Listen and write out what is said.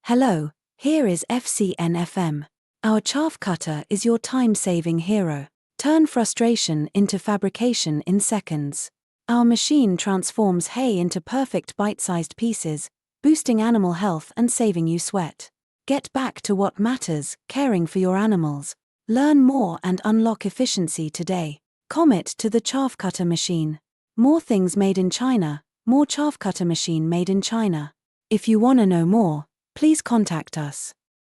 Hello, here is FCNFM. Our chaff cutter is your time-saving hero. Turn frustration into fabrication in seconds. Our machine transforms hay into perfect bite-sized pieces, boosting animal health and saving you sweat. Get back to what matters, caring for your animals. Learn more and unlock efficiency today. Commit to the chaff cutter machine. More things made in China, more chaff cutter machine made in China. If you want to know more, please contact us.